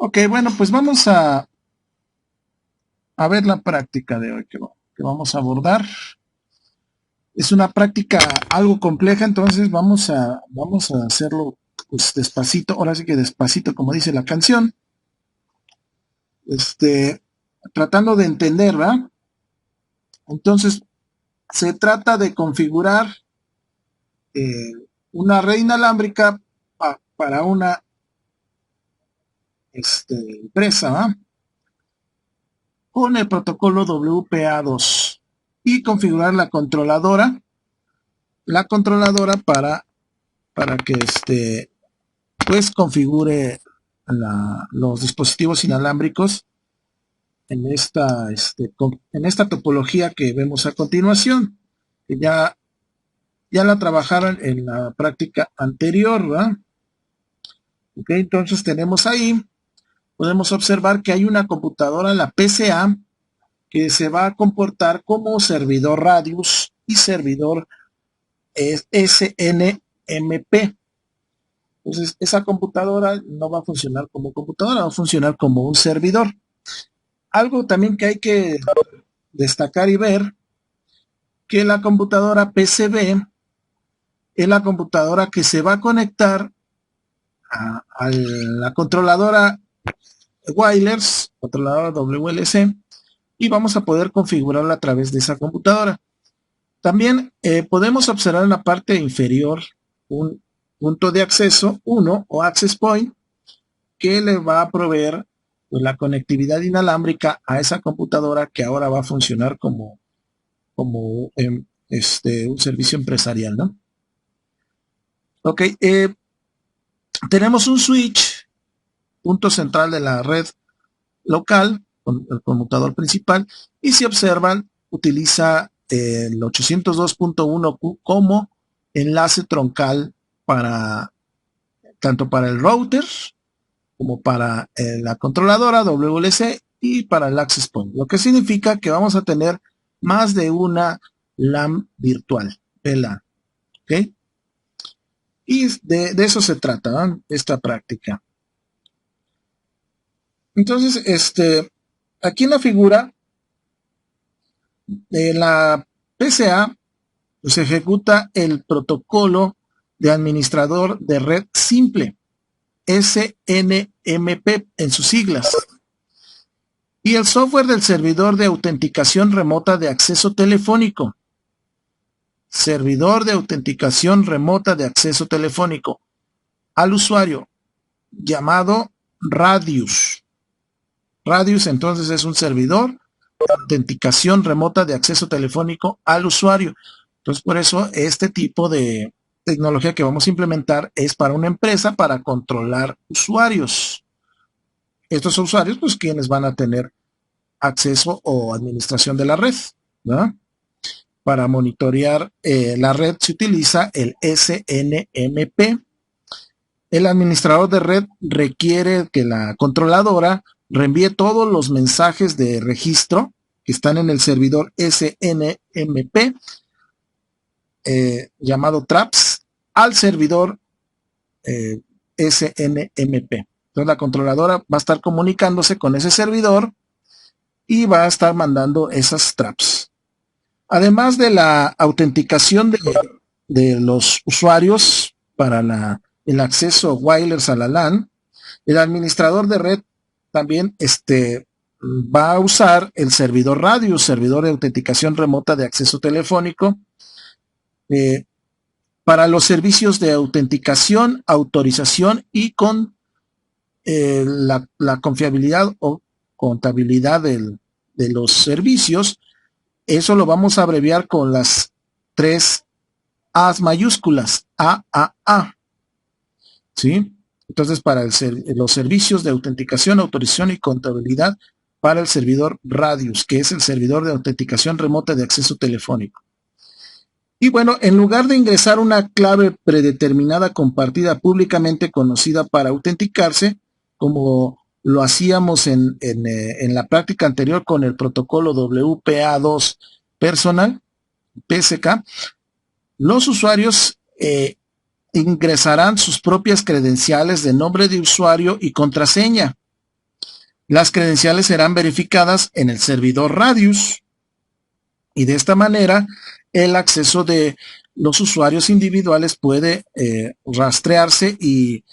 Ok, bueno, pues vamos a ver la práctica de hoy que vamos a abordar. Es una práctica algo compleja, entonces vamos a hacerlo pues despacito, ahora sí que despacito, como dice la canción, tratando de entender, ¿verdad? Entonces, se trata de configurar eh, una red inalámbrica para una empresa, ¿verdad? Con el protocolo WPA2 y configurar la controladora para que pues configure los dispositivos inalámbricos en esta topología que vemos a continuación, que ya la trabajaron en la práctica anterior, ¿verdad? Ok, entonces tenemos ahí, podemos observar que hay una computadora, la PCA, que se va a comportar como servidor Radius y servidor SNMP. Entonces, esa computadora no va a funcionar como computadora, va a funcionar como un servidor. Algo también que hay que destacar y ver, que la computadora PCB es la computadora que se va a conectar a la controladora wireless, controladora WLC, y vamos a poder configurarla a través de esa computadora. También podemos observar en la parte inferior un punto de acceso 1 o access point que le va a proveer pues, la conectividad inalámbrica a esa computadora que ahora va a funcionar como un servicio empresarial, ¿no? Ok, tenemos un switch, punto central de la red local, con el conmutador principal, y si observan, utiliza el 802.1Q como enlace troncal tanto para el router como para la controladora WLC y para el access point, lo que significa que vamos a tener más de una LAN virtual, VLAN, ¿ok? Y de eso se trata, ¿no? Esta práctica. Entonces, aquí en la figura de la PCA se ejecuta el protocolo de administrador de red simple, SNMP en sus siglas, y el software del servidor de autenticación remota de acceso telefónico. Servidor de autenticación remota de acceso telefónico al usuario, llamado Radius. Radius entonces es un servidor de autenticación remota de acceso telefónico al usuario. Entonces por eso este tipo de tecnología que vamos a implementar es para una empresa para controlar usuarios. Estos usuarios pues quienes van a tener acceso o administración de la red, ¿no? Para monitorear la red se utiliza el SNMP. El administrador de red requiere que la controladora reenvíe todos los mensajes de registro que están en el servidor SNMP, llamado TRAPS, al servidor SNMP. Entonces la controladora va a estar comunicándose con ese servidor y va a estar mandando esas TRAPS. Además de la autenticación de los usuarios para el acceso wireless a la LAN, el administrador de red también va a usar el servidor Radius, servidor de autenticación remota de acceso telefónico, para los servicios de autenticación, autorización y con la confiabilidad o contabilidad de los servicios. Eso lo vamos a abreviar con las 3 A's mayúsculas, AAA, ¿sí? Entonces, para los servicios de autenticación, autorización y contabilidad para el servidor Radius, que es el servidor de autenticación remota de acceso telefónico. Y bueno, en lugar de ingresar una clave predeterminada compartida públicamente conocida para autenticarse, como lo hacíamos en la práctica anterior con el protocolo WPA2 personal, PSK, los usuarios ingresarán sus propias credenciales de nombre de usuario y contraseña. Las credenciales serán verificadas en el servidor Radius y de esta manera el acceso de los usuarios individuales puede rastrearse y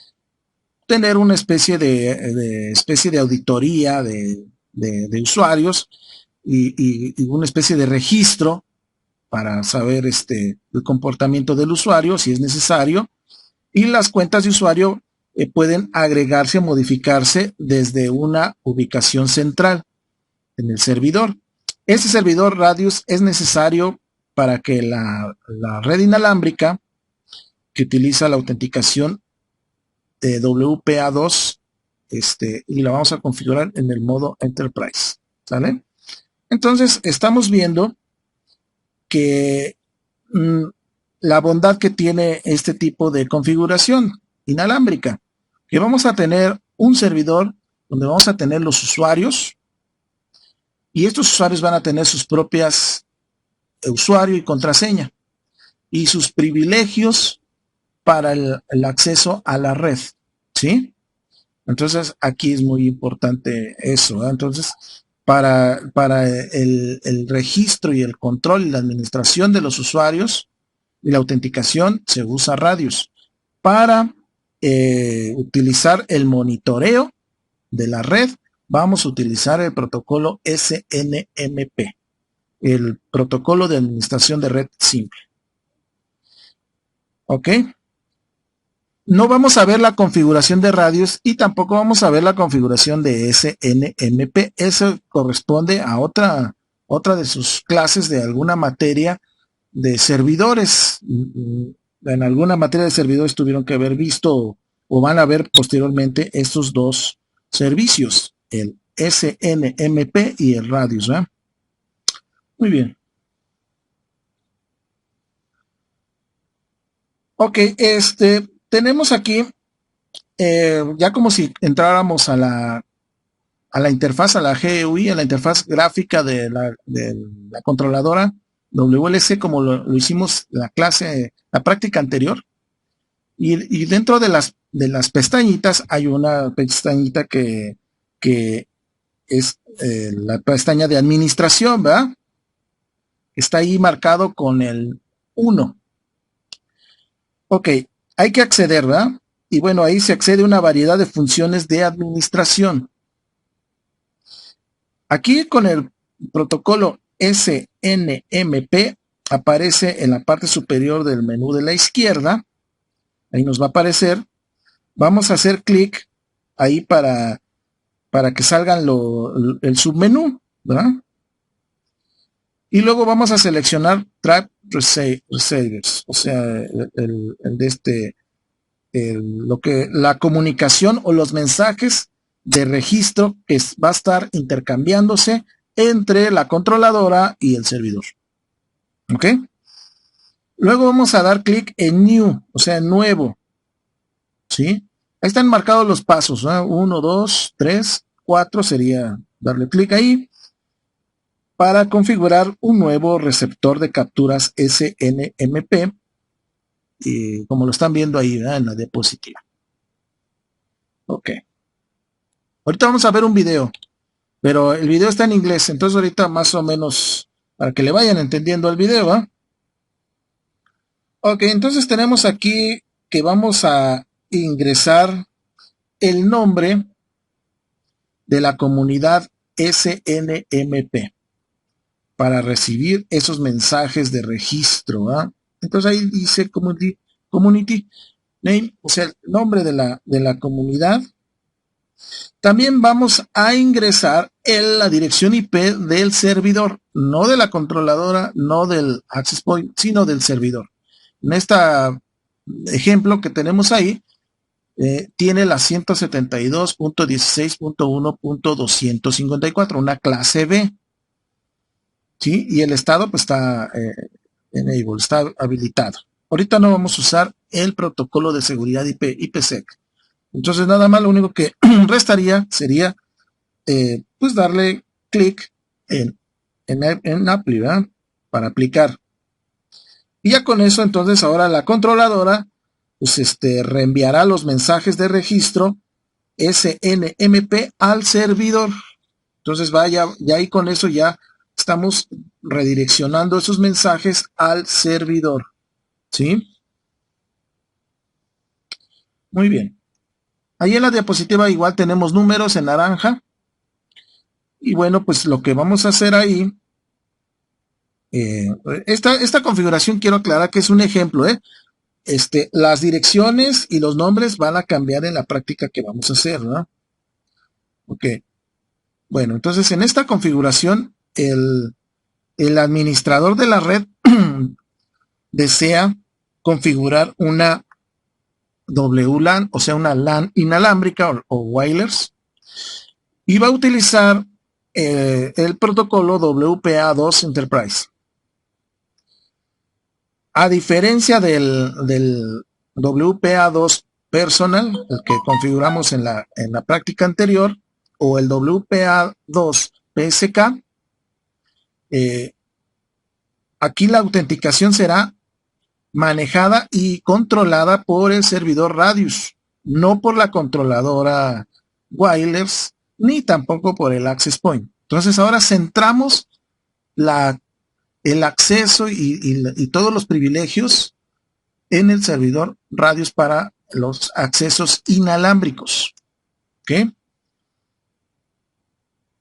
tener una especie de auditoría de usuarios y una especie de registro para saber el comportamiento del usuario si es necesario, y las cuentas de usuario pueden agregarse o modificarse desde una ubicación central en el servidor. Este servidor Radius es necesario para que la red inalámbrica que utiliza la autenticación de WPA2 y la vamos a configurar en el modo Enterprise, ¿sale? Entonces estamos viendo que la bondad que tiene este tipo de configuración inalámbrica, que vamos a tener un servidor donde vamos a tener los usuarios y estos usuarios van a tener sus propias usuario y contraseña y sus privilegios para el acceso a la red, ¿sí? Entonces aquí es muy importante eso, ¿verdad? Entonces para el registro y el control y la administración de los usuarios y la autenticación se usa Radius. Para utilizar el monitoreo de la red vamos a utilizar el protocolo SNMP, el protocolo de administración de red simple. ¿Ok? No vamos a ver la configuración de Radius y tampoco vamos a ver la configuración de SNMP. Eso corresponde a otra de sus clases de alguna materia de servidores. En alguna materia de servidores tuvieron que haber visto o van a ver posteriormente estos dos servicios, el SNMP y el Radius, ¿verdad? Muy bien. Ok, tenemos aquí, ya como si entráramos a la interfaz, a la GUI, a la interfaz gráfica de la controladora WLC, como lo hicimos la clase, la práctica anterior. Y dentro de las pestañitas hay una pestañita que es la pestaña de administración, ¿verdad? Está ahí marcado con el 1. Ok, hay que acceder, ¿verdad? Y bueno, ahí se accede a una variedad de funciones de administración. Aquí con el protocolo SNMP aparece en la parte superior del menú de la izquierda. Ahí nos va a aparecer. Vamos a hacer clic ahí para que salgan el submenú, ¿verdad? Y luego vamos a seleccionar Track Receivers, o sea, el de la comunicación o los mensajes de registro que va a estar intercambiándose entre la controladora y el servidor. ¿Ok? Luego vamos a dar clic en New, o sea, en nuevo. ¿Sí? Ahí están marcados los pasos, ¿no? 1, 2, 3, 4 sería darle clic ahí para configurar un nuevo receptor de capturas SNMP, como lo están viendo ahí, ¿verdad? En la diapositiva. Ok. Ahorita vamos a ver un video, pero el video está en inglés, entonces ahorita más o menos para que le vayan entendiendo el video, ¿eh? Ok, entonces tenemos aquí que vamos a ingresar el nombre de la comunidad SNMP para recibir esos mensajes de registro, ¿eh? Entonces ahí dice community name, o sea, el nombre de la comunidad. También vamos a ingresar en la dirección IP del servidor, no de la controladora, no del access point, sino del servidor. En este ejemplo que tenemos ahí, tiene la 172.16.1.254, una clase B. ¿Sí? Y el estado pues está enable, está habilitado. Ahorita no vamos a usar el protocolo de seguridad IP, IPsec. Entonces nada más lo único que restaría sería pues darle clic en Apply, ¿verdad? Para aplicar. Y ya con eso entonces ahora la controladora pues reenviará los mensajes de registro SNMP al servidor. Entonces vaya, ya ahí con eso ya estamos redireccionando esos mensajes al servidor. ¿Sí? Muy bien. Ahí en la diapositiva igual tenemos números en naranja. Y bueno, pues lo que vamos a hacer ahí, esta configuración quiero aclarar que es un ejemplo, las direcciones y los nombres van a cambiar en la práctica que vamos a hacer, ¿no? Ok. Bueno, entonces en esta configuración, el administrador de la red desea configurar una WLAN, o sea, una LAN inalámbrica o wireless, y va a utilizar el protocolo WPA2 Enterprise. A diferencia del WPA2 Personal, el que configuramos en la práctica anterior, o el WPA2 PSK, aquí la autenticación será manejada y controlada por el servidor Radius, no por la controladora wireless, ni tampoco por el access point. Entonces ahora centramos el acceso y todos los privilegios en el servidor Radius para los accesos inalámbricos. ¿Ok?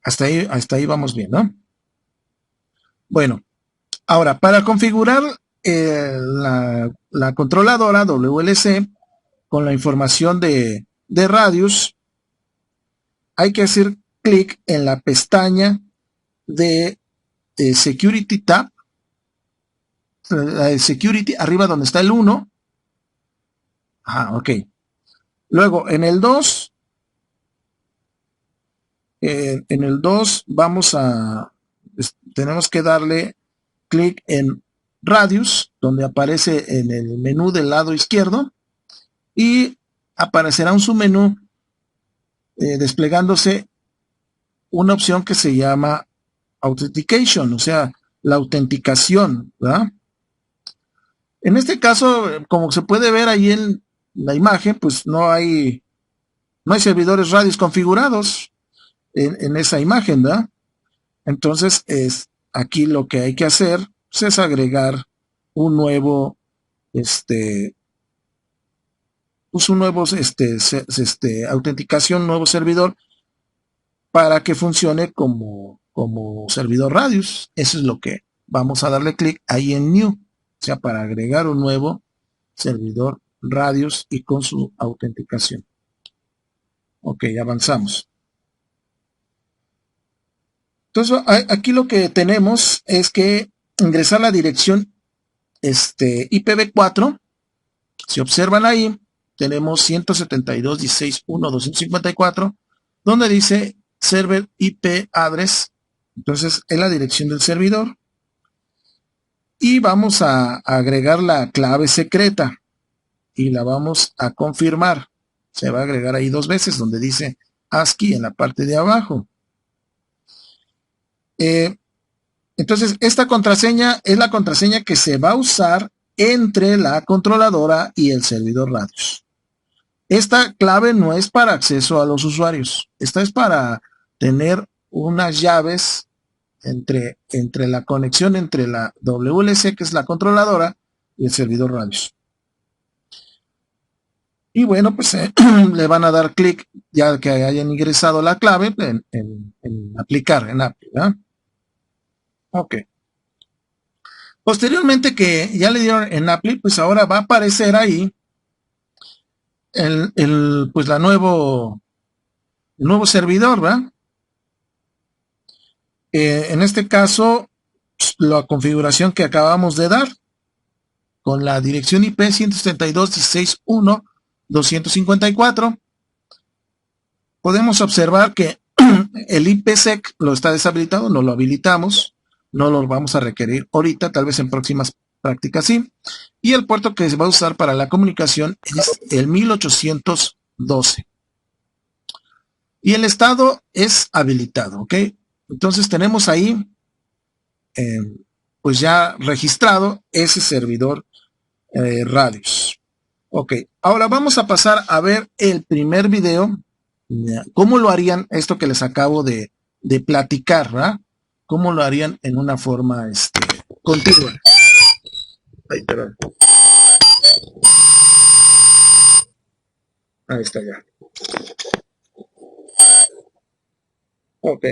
Hasta ahí vamos bien, ¿no? Bueno, ahora para configurar la controladora WLC con la información de Radius, hay que hacer clic en la pestaña de Security Tab, la de Security, arriba donde está el 1. Ok. Luego, en el 2, tenemos que darle clic en Radius, donde aparece en el menú del lado izquierdo, y aparecerá un submenú desplegándose una opción que se llama Authentication, o sea, la autenticación, ¿verdad? En este caso, como se puede ver ahí en la imagen, pues no hay servidores Radius configurados en esa imagen, ¿verdad? Entonces, aquí lo que hay que hacer es agregar un nuevo, autenticación, nuevo servidor para que funcione como servidor Radius. Eso es lo que vamos a darle clic ahí en New, o sea, para agregar un nuevo servidor Radius y con su autenticación. Ok, avanzamos. Entonces, aquí lo que tenemos es que ingresar la dirección IPv4. Si observan ahí, tenemos 172.16.1.254, donde dice Server IP Address. Entonces, es la dirección del servidor. Y vamos a agregar la clave secreta y la vamos a confirmar. Se va a agregar ahí 2 veces, donde dice ASCII en la parte de abajo. Entonces, esta contraseña es la contraseña que se va a usar entre la controladora y el servidor Radius. Esta clave no es para acceso a los usuarios. Esta es para tener unas llaves entre la conexión entre la WLC, que es la controladora, y el servidor Radius. Y bueno, pues le van a dar clic, ya que hayan ingresado la clave, en aplicar, en API, ¿verdad? Ok. Posteriormente que ya le dieron en API, pues ahora va a aparecer ahí pues el nuevo servidor, ¿verdad? En este caso, la configuración que acabamos de dar, con la dirección IP 172.16.1.254, podemos observar que el IPsec lo está deshabilitado, no lo habilitamos, no lo vamos a requerir ahorita, tal vez en próximas prácticas sí. Y el puerto que se va a usar para la comunicación es el 1812. Y el estado es habilitado, ¿ok? Entonces tenemos ahí, pues ya registrado ese servidor Radius. Ok, ahora vamos a pasar a ver el primer video ¿Cómo lo harían esto que les acabo de platicar, ¿verdad? ¿Cómo lo harían en una forma continua? Ay, perdón. Ahí está ya. Ok.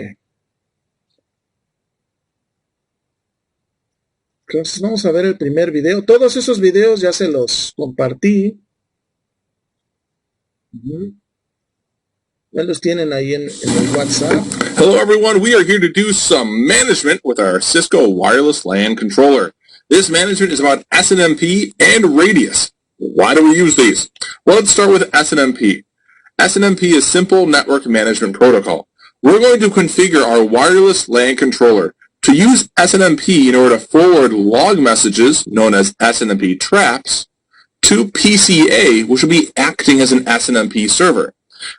Entonces vamos a ver el primer video. Todos esos videos ya se los compartí. Ya los tienen ahí en el WhatsApp. Hello everyone, we are here to do some management with our Cisco wireless LAN controller. This management is about SNMP and Radius. Why do we use these? Well, let's start with SNMP. SNMP is Simple Network Management Protocol. We're going to configure our wireless LAN controller to use SNMP in order to forward log messages, known as SNMP traps, to PCA, which will be acting as an SNMP server.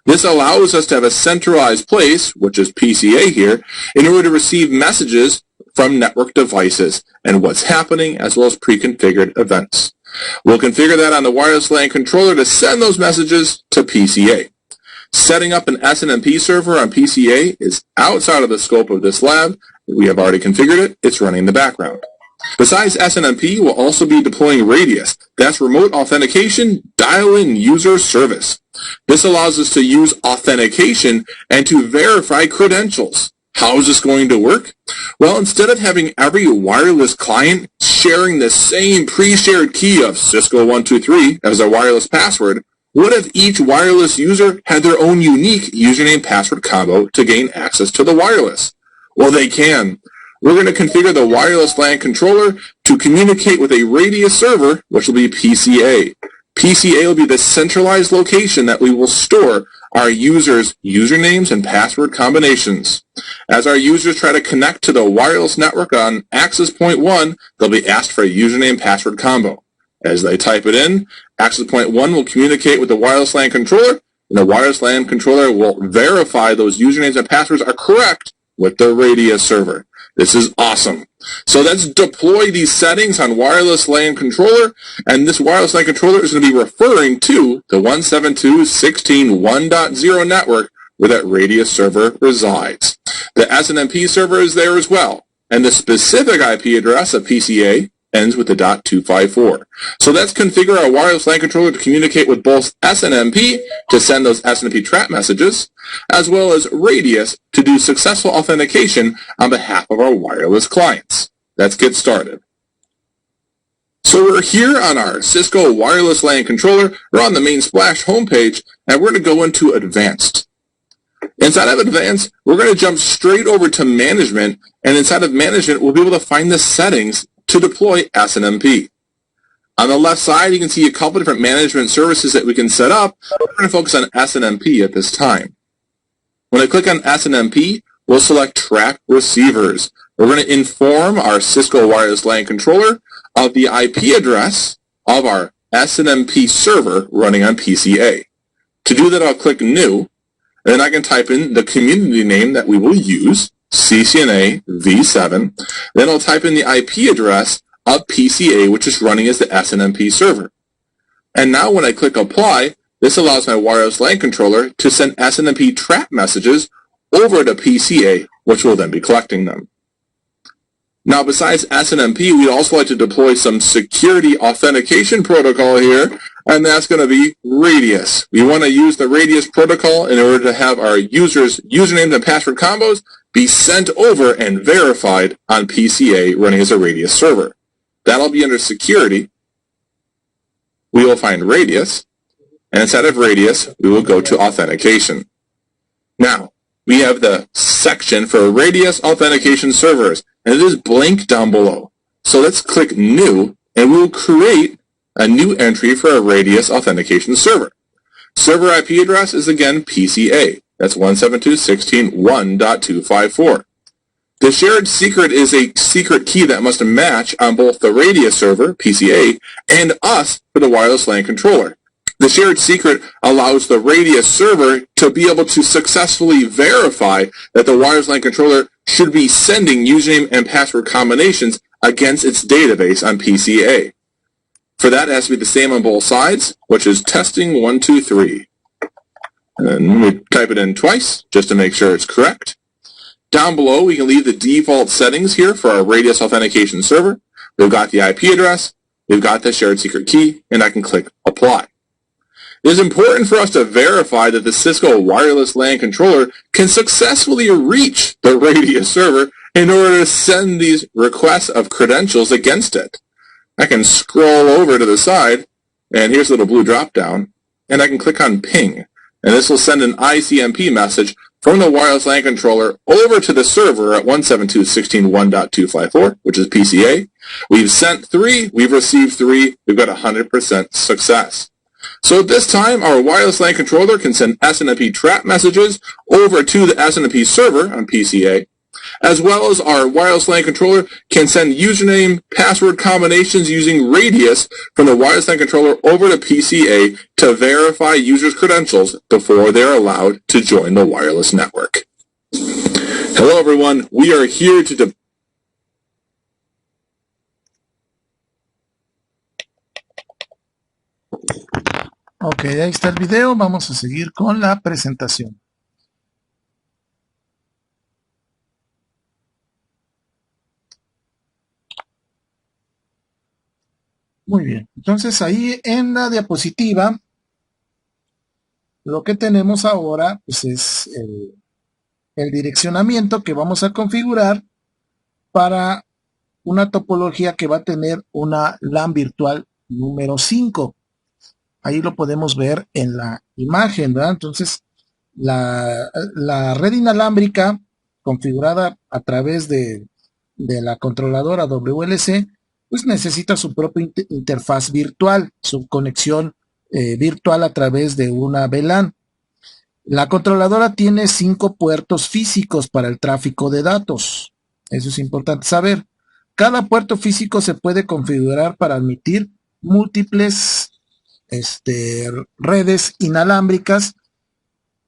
This allows us to have a centralized place, which is PCA here, in order to receive messages from network devices and what's happening, as well as pre-configured events. We'll configure that on the wireless LAN controller to send those messages to PCA. Setting up an SNMP server on PCA is outside of the scope of this lab. We have already configured it. It's running in the background. Besides SNMP, we'll also be deploying Radius. That's Remote Authentication Dial-In User Service. This allows us to use authentication and to verify credentials. How is this going to work? Well, instead of having every wireless client sharing the same pre-shared key of Cisco123 as their wireless password, what if each wireless user had their own unique username-password combo to gain access to the wireless? Well, they can. We're going to configure the wireless LAN controller to communicate with a Radius server, which will be PCA. PCA will be the centralized location that we will store our users' usernames and password combinations. As our users try to connect to the wireless network on access point 1, they'll be asked for a username password combo. As they type it in, access point 1 will communicate with the wireless LAN controller, and the wireless LAN controller will verify those usernames and passwords are correct with the Radius server. This is awesome. So let's deploy these settings on wireless LAN controller, and this wireless LAN controller is going to be referring to the 172.16.1.0 network where that Radius server resides. The SNMP server is there as well, and the specific IP address of PCA ends with the .254. So let's configure our wireless LAN controller to communicate with both SNMP to send those SNMP trap messages, as well as Radius to do successful authentication on behalf of our wireless clients. Let's get started. So we're here on our Cisco wireless LAN controller. We're on the main Splash homepage, and we're going to go into Advanced. Inside of Advanced, we're going to jump straight over to Management, and inside of Management, we'll be able to find the settings to deploy SNMP. On the left side, you can see a couple different management services that we can set up. We're going to focus on SNMP at this time. When I click on SNMP, we'll select Track Receivers. We're going to inform our Cisco wireless LAN controller of the IP address of our SNMP server running on PCA. To do that, I'll click New, and then I can type in the community name that we will use, CCNA V7. Then I'll type in the IP address of PCA, which is running as the SNMP server. And now when I click Apply, this allows my wireless LAN controller to send SNMP trap messages over to PCA, which will then be collecting them. Now, besides SNMP, we'd also like to deploy some security authentication protocol here, and that's going to be Radius. We want to use the Radius protocol in order to have our users' usernames and password combos be sent over and verified on PCA running as a Radius server. That'll be under Security. We will find Radius, and inside of Radius, we will go to Authentication. Now, we have the section for Radius Authentication Servers, and it is blank down below. So let's click New, and we will create a new entry for a Radius Authentication Server. Server IP address is again PCA. That's 172.16.1.254. The shared secret is a secret key that must match on both the Radius server, PCA, and us for the wireless LAN controller. The shared secret allows the Radius server to be able to successfully verify that the wireless LAN controller should be sending username and password combinations against its database on PCA. For that, it has to be the same on both sides, which is testing 1, 2, 3. And we type it in twice just to make sure it's correct. Down below, we can leave the default settings here for our Radius Authentication Server. We've got the IP address, we've got the shared secret key, and I can click Apply. It is important for us to verify that the Cisco Wireless LAN Controller can successfully reach the Radius server in order to send these requests of credentials against it. I can scroll over to the side, and here's a little blue drop down, and I can click on Ping. And this will send an ICMP message from the wireless LAN controller over to the server at 172.16.1.254, which is PCA. We've sent 3, we've received 3, we've got 100% success. So at this time, our wireless LAN controller can send SNMP trap messages over to the SNMP server on PCA, as well as our wireless LAN controller can send username, password combinations using Radius from the wireless LAN controller over to PCA to verify users' credentials before they're allowed to join the wireless network. Hello everyone, we are here to Ok, ahí está el video, vamos a seguir con la presentación. Muy bien, entonces ahí en la diapositiva lo que tenemos ahora pues es el direccionamiento que vamos a configurar para una topología que va a tener una LAN virtual número 5. Ahí lo podemos ver en la imagen, ¿verdad? Entonces, la red inalámbrica configurada a través de la controladora WLC, pues necesita su propia interfaz virtual, su conexión virtual a través de una VLAN. La controladora tiene 5 puertos físicos para el tráfico de datos. Eso es importante saber. Cada puerto físico se puede configurar para admitir múltiples redes inalámbricas,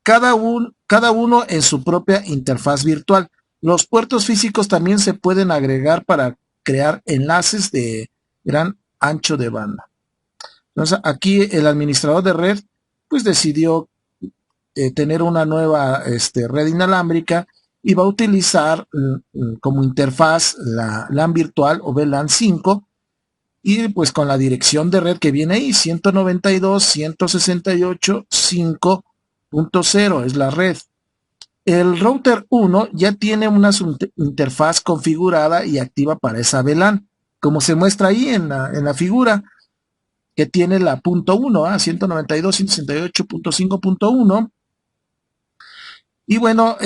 cada uno en su propia interfaz virtual. Los puertos físicos también se pueden agregar para crear enlaces de gran ancho de banda. Entonces aquí el administrador de red pues decidió tener una nueva red inalámbrica y va a utilizar como interfaz la LAN virtual o VLAN 5 y pues con la dirección de red que viene ahí, 192.168.5.0 es la red. El router 1 ya tiene una interfaz configurada y activa para esa VLAN, como se muestra ahí en la figura, que tiene la punto 1, 192.168.5.1. Y bueno,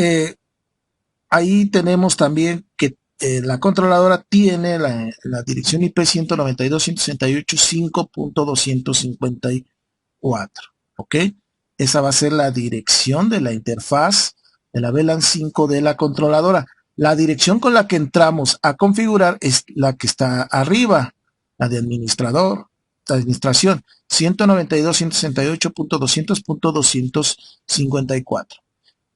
ahí tenemos también que la controladora tiene la dirección IP 192.168.5.254, ¿ok? Esa va a ser la dirección de la interfaz de la VLAN 5 de la controladora. La dirección con la que entramos a configurar es la que está arriba, la de administración, 192.168.200.254.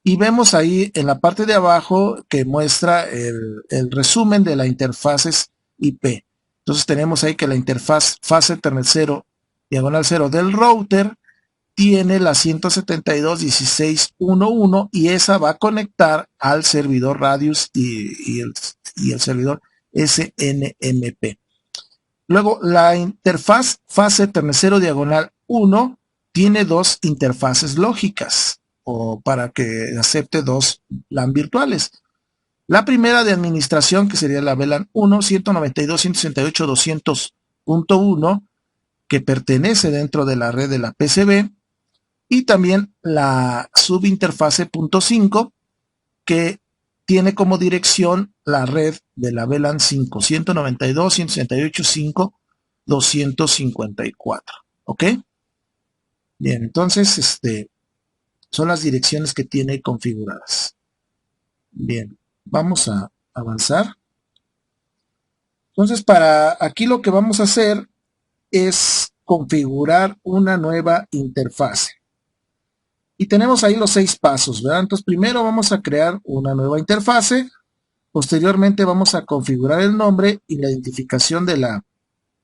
Y vemos ahí en la parte de abajo que muestra el resumen de las interfaces IP. Entonces tenemos ahí que la interfaz fase Ethernet 0, diagonal 0 del router tiene la 172.16.1.1 y esa va a conectar al servidor Radius y el servidor SNMP. Luego la interfaz fase Ethernet 0, diagonal 1 tiene 2 interfaces lógicas o para que acepte 2 LAN virtuales. La primera de administración, que sería la VLAN 1, 192.168.200.1, que pertenece dentro de la red de la PCB, y también la subinterfase punto 5, que tiene como dirección la red de la VLAN 5, 192.168.5.254. ¿Ok? Bien, entonces, son las direcciones que tiene configuradas. Bien, vamos a avanzar. Entonces, para aquí lo que vamos a hacer es configurar una nueva interfase. Y tenemos ahí los 6 pasos, ¿verdad? Entonces, primero vamos a crear una nueva interfase. Posteriormente vamos a configurar el nombre y la identificación de la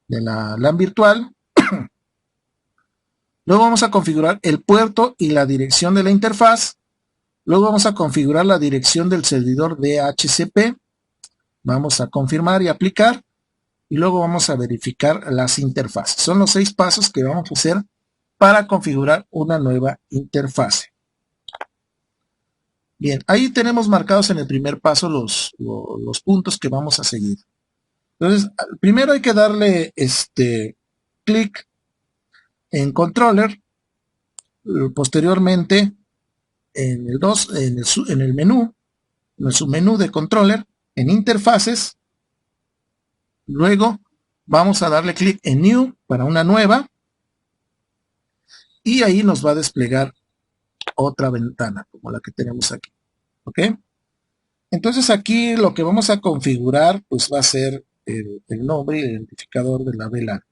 LAN virtual. Luego vamos a configurar el puerto y la dirección de la interfaz. Luego vamos a configurar la dirección del servidor DHCP. Vamos a confirmar y aplicar. Y luego vamos a verificar las interfaces. Son los 6 pasos que vamos a hacer para configurar una nueva interfase. Bien, ahí tenemos marcados en el primer paso los puntos que vamos a seguir. Entonces, primero hay que darle clic en controller, posteriormente en el menú, en el submenú de controller, en interfaces. Luego vamos a darle clic en new para una nueva y ahí nos va a desplegar otra ventana como la que tenemos aquí. ¿Ok? Entonces aquí lo que vamos a configurar pues va a ser el nombre y el identificador de la VLAN.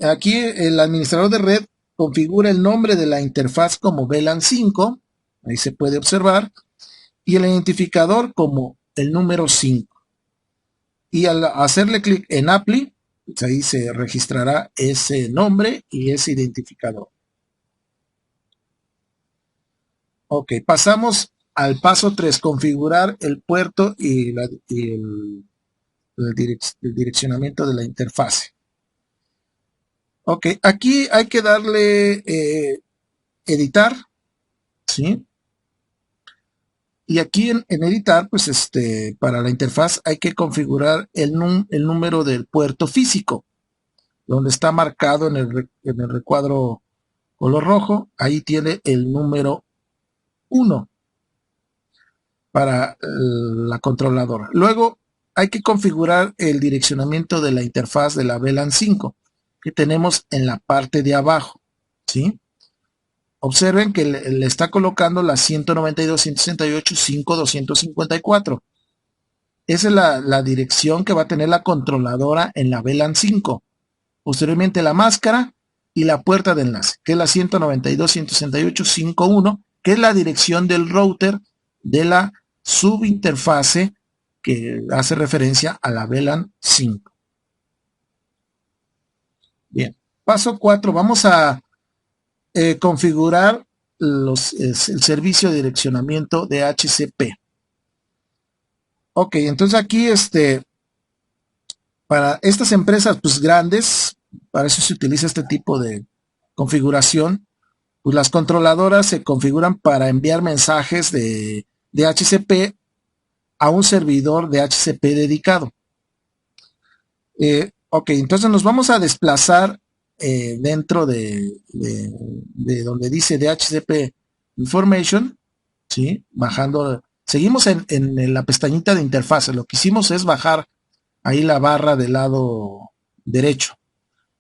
Aquí el administrador de red configura el nombre de la interfaz como VLAN 5, ahí se puede observar, y el identificador como el número 5. Y al hacerle clic en Apply, pues ahí se registrará ese nombre y ese identificador. Ok, pasamos al paso 3, configurar el puerto y el direccionamiento de la interfase. Ok, aquí hay que darle editar, ¿sí? Y aquí en editar, pues para la interfaz hay que configurar el número del puerto físico, donde está marcado en el recuadro color rojo, ahí tiene el número 1 para la controladora. Luego hay que configurar el direccionamiento de la interfaz de la VLAN 5 que tenemos en la parte de abajo, ¿sí? Observen que le está colocando la 192.168.5.254. Esa es la dirección que va a tener la controladora en la VLAN 5. Posteriormente la máscara y la puerta de enlace, que es la 192.168.5.1, que es la dirección del router de la subinterfase que hace referencia a la VLAN 5. Bien, paso 4, vamos a configurar el servicio de direccionamiento de DHCP. Ok, entonces aquí para estas empresas pues grandes, para eso se utiliza este tipo de configuración, pues las controladoras se configuran para enviar mensajes de DHCP a un servidor de DHCP dedicado. Ok, entonces nos vamos a desplazar dentro de donde dice DHCP Information, ¿sí? Bajando, seguimos en la pestañita de interfaz. Lo que hicimos es bajar ahí la barra del lado derecho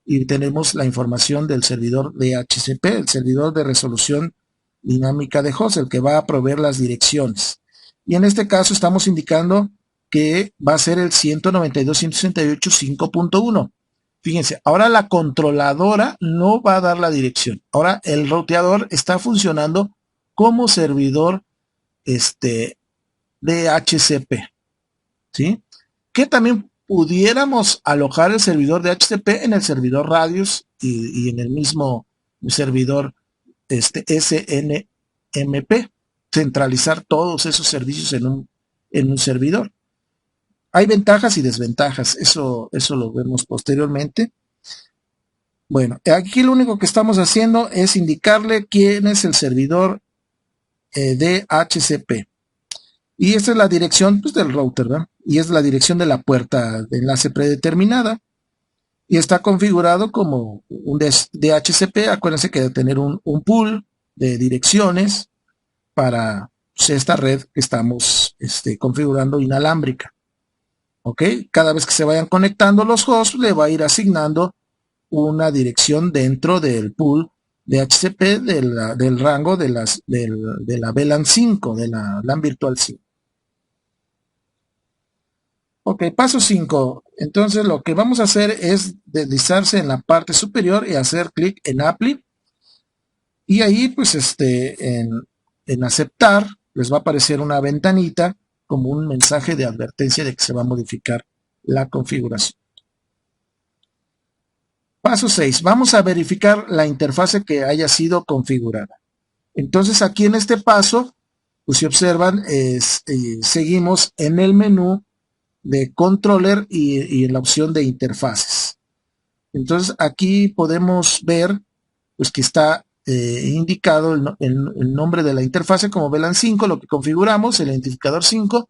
y tenemos la información del servidor DHCP, el servidor de resolución dinámica de host, el que va a proveer las direcciones. Y en este caso estamos indicando que va a ser el 192.168.5.1. Fíjense, ahora la controladora no va a dar la dirección. Ahora el routeador está funcionando como servidor DHCP, ¿sí? Que también pudiéramos alojar el servidor DHCP en el servidor Radius y en el mismo servidor SNMP, centralizar todos esos servicios en un servidor. Hay ventajas y desventajas, eso lo vemos posteriormente. Bueno, aquí lo único que estamos haciendo es indicarle quién es el servidor DHCP. Y esta es la dirección pues, del router, ¿verdad? Y es la dirección de la puerta de enlace predeterminada. Y está configurado como un DHCP. Acuérdense que debe tener un pool de direcciones para pues, esta red que estamos configurando inalámbrica. ¿Ok? Cada vez que se vayan conectando los hosts, le va a ir asignando una dirección dentro del pool DHCP del rango de la VLAN 5, de la LAN virtual 5. Ok, paso 5. Entonces lo que vamos a hacer es deslizarse en la parte superior y hacer clic en Apply. Y ahí pues en aceptar les va a aparecer una ventanita como un mensaje de advertencia de que se va a modificar la configuración. Paso 6. Vamos a verificar la interfase que haya sido configurada. Entonces aquí en este paso, pues si observan, seguimos en el menú de controller y en la opción de interfaces. Entonces aquí podemos ver pues que está indicado el nombre de la interfase como VLAN 5, lo que configuramos, el identificador 5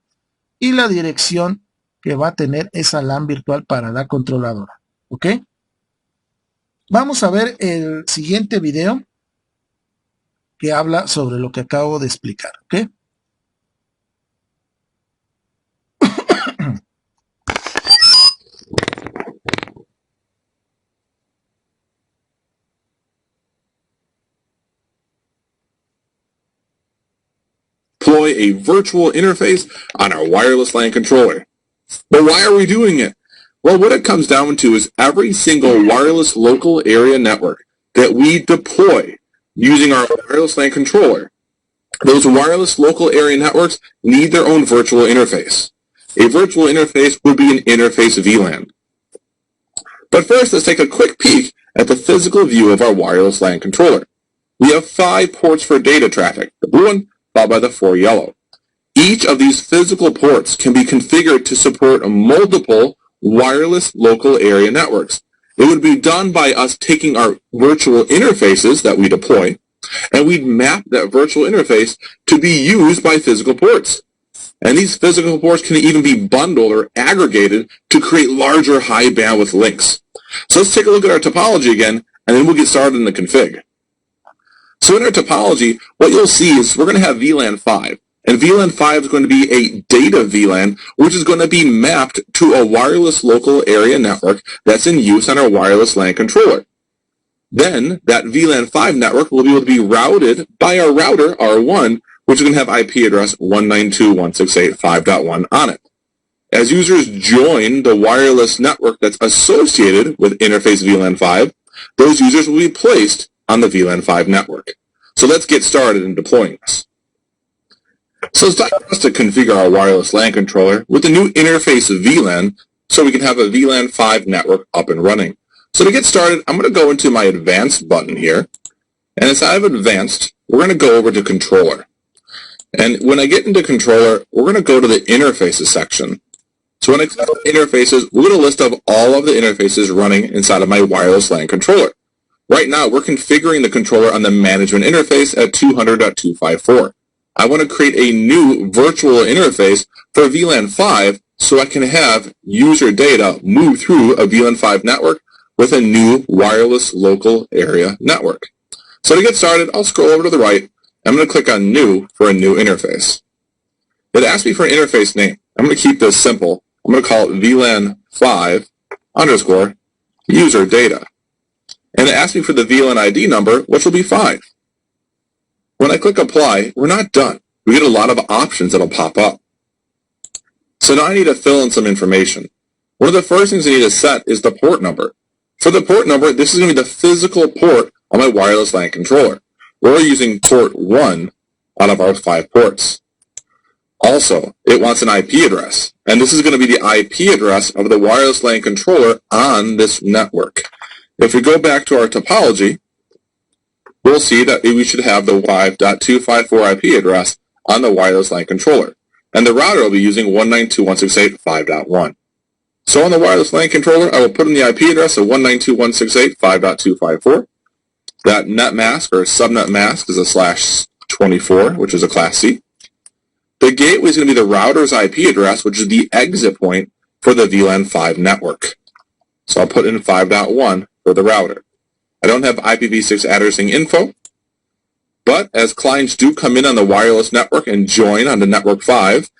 y la dirección que va a tener esa LAN virtual para la controladora. ¿Ok? Vamos a ver el siguiente video que habla sobre lo que acabo de explicar. ¿Ok? Deploy a virtual interface on our wireless LAN controller. But why are we doing it? Well, what it comes down to is every single wireless local area network that we deploy using our wireless LAN controller, those wireless local area networks need their own virtual interface. A virtual interface would be an interface VLAN. But first, let's take a quick peek at the physical view of our wireless LAN controller. We have 5 ports for data traffic, the blue one followed by the 4 yellow. Each of these physical ports can be configured to support multiple wireless local area networks. It would be done by us taking our virtual interfaces that we deploy, and we'd map that virtual interface to be used by physical ports. And these physical ports can even be bundled or aggregated to create larger high bandwidth links. So let's take a look at our topology again, and then we'll get started in the config. So in our topology, what you'll see is we're going to have VLAN 5. And VLAN 5 is going to be a data VLAN, which is going to be mapped to a wireless local area network that's in use on our wireless LAN controller. Then that VLAN 5 network will be able to be routed by our router, R1, which is going to have IP address 192.168.5.1 on it. As users join the wireless network that's associated with interface VLAN 5, those users will be placed on the VLAN 5 network. So let's get started in deploying this. So it's time for us to configure our wireless LAN controller with the new interface VLAN so we can have a VLAN 5 network up and running. So to get started, I'm going to go into my Advanced button here. And inside of Advanced, we're going to go over to Controller. And when I get into Controller, we're going to go to the Interfaces section. So when I click on Interfaces, we're going to list up all of the interfaces running inside of my wireless LAN controller. Right now, we're configuring the controller on the management interface at 200.254. I want to create a new virtual interface for VLAN 5 so I can have user data move through a VLAN 5 network with a new wireless local area network. So to get started, I'll scroll over to the right. I'm going to click on New for a new interface. It asks me for an interface name. I'm going to keep this simple. I'm going to call it VLAN 5 underscore user data. And it asks me for the VLAN ID number, which will be 5. When I click Apply, we're not done. We get a lot of options that'll pop up. So now I need to fill in some information. One of the first things I need to set is the port number. For the port number, this is going to be the physical port on my wireless LAN controller. We're using port 1 out of our 5 ports. Also, it wants an IP address, and this is going to be the IP address of the wireless LAN controller on this network. If we go back to our topology, we'll see that we should have the 5.254 IP address on the wireless LAN controller, and the router will be using 192.168.5.1. So on the wireless LAN controller, I will put in the IP address of 192.168.5.254. That net mask or subnet mask is a /24, which is a class C. The gateway is going to be the router's IP address, which is the exit point for the VLAN 5 network. So I'll put in 5.1 for the router. I don't have IPv6 addressing info, but as clients do come in on the wireless network and join on the network 5,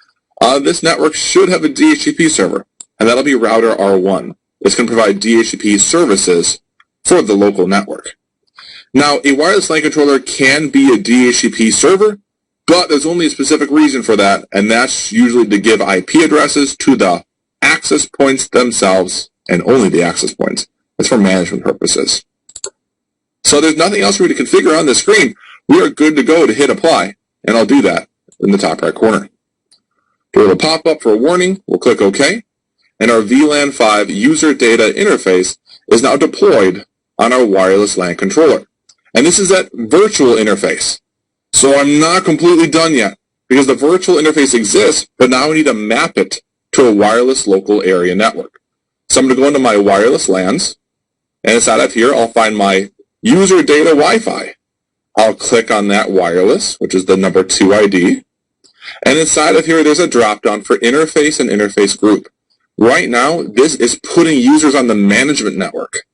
this network should have a DHCP server, and that'll be router R1. This can provide DHCP services for the local network. Now, a wireless LAN controller can be a DHCP server, but there's only a specific reason for that, and that's usually to give IP addresses to the access points themselves, and only the access points. That's for management purposes. So there's nothing else for me to configure on this screen. We are good to go to hit apply, and I'll do that in the top right corner. It will pop up for a warning. We'll click OK. and our VLAN 5 user data interface is now deployed on our wireless LAN controller. And this is that virtual interface. So I'm not completely done yet, because the virtual interface exists, but now I need to map it to a wireless local area network. So I'm going to go into my wireless LANs, and inside of here I'll find my user data Wi-Fi. I'll click on that wireless, which is the number 2 ID, and inside of here there's a drop-down for interface and interface group. Right now, this is putting users on the management network.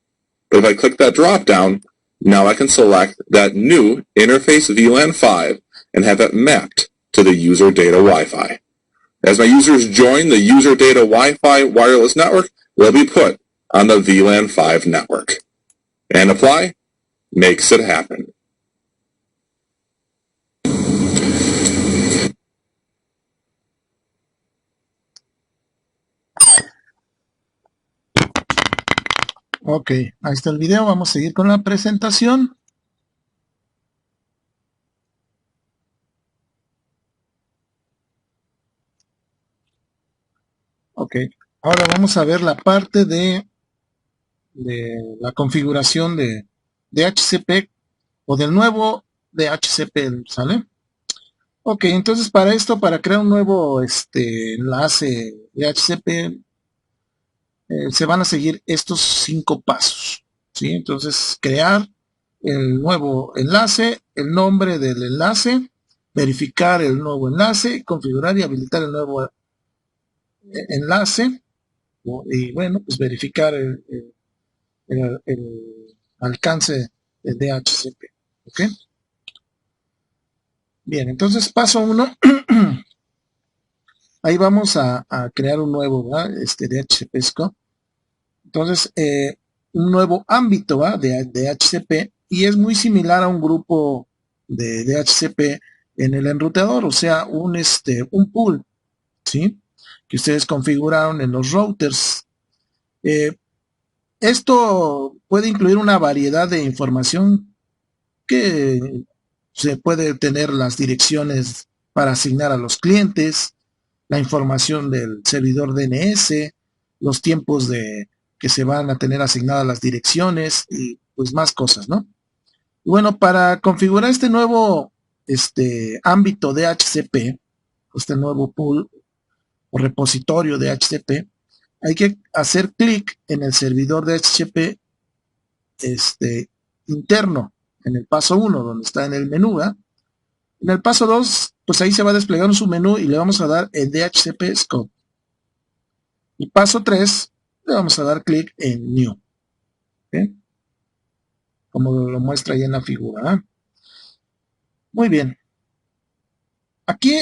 But if I click that drop-down, now I can select that new interface VLAN 5 and have it mapped to the user data Wi-Fi. As my users join the user data Wi-Fi wireless network, they'll be put on the VLAN 5 network. And apply makes it happen. Ok, ahí está el video. Vamos a seguir con la presentación. Ok, ahora vamos a ver la parte de la configuración de DHCP o del nuevo DHCP, ¿sale? Ok, entonces para esto, para crear un nuevo enlace DHCP, se van a seguir estos 5 pasos, ¿sí? Entonces, crear el nuevo enlace, el nombre del enlace, verificar el nuevo enlace, configurar y habilitar el nuevo enlace, ¿no? Y bueno, pues verificar el alcance del DHCP, ¿ok? Bien, entonces paso 1, ahí vamos a crear un nuevo, ¿verdad? DHCP scope. Entonces, un nuevo ámbito, ¿va? de DHCP, y es muy similar a un grupo de DHCP en el enruteador, o sea, un pool, ¿sí? Que ustedes configuraron en los routers. Esto puede incluir una variedad de información que se puede tener las direcciones para asignar a los clientes, la información del servidor DNS, los tiempos que se van a tener asignadas las direcciones y pues más cosas, ¿no? Y bueno, para configurar este nuevo ámbito de DHCP, este nuevo pool o repositorio de DHCP, hay que hacer clic en el servidor de DHCP interno, en el paso 1, donde está en el menú, ¿eh? En el paso 2, pues ahí se va a desplegar un submenú y le vamos a dar el DHCP scope. Y paso 3, le vamos a dar clic en New, ¿okay? Como lo muestra ahí en la figura, ¿eh? Muy bien. Aquí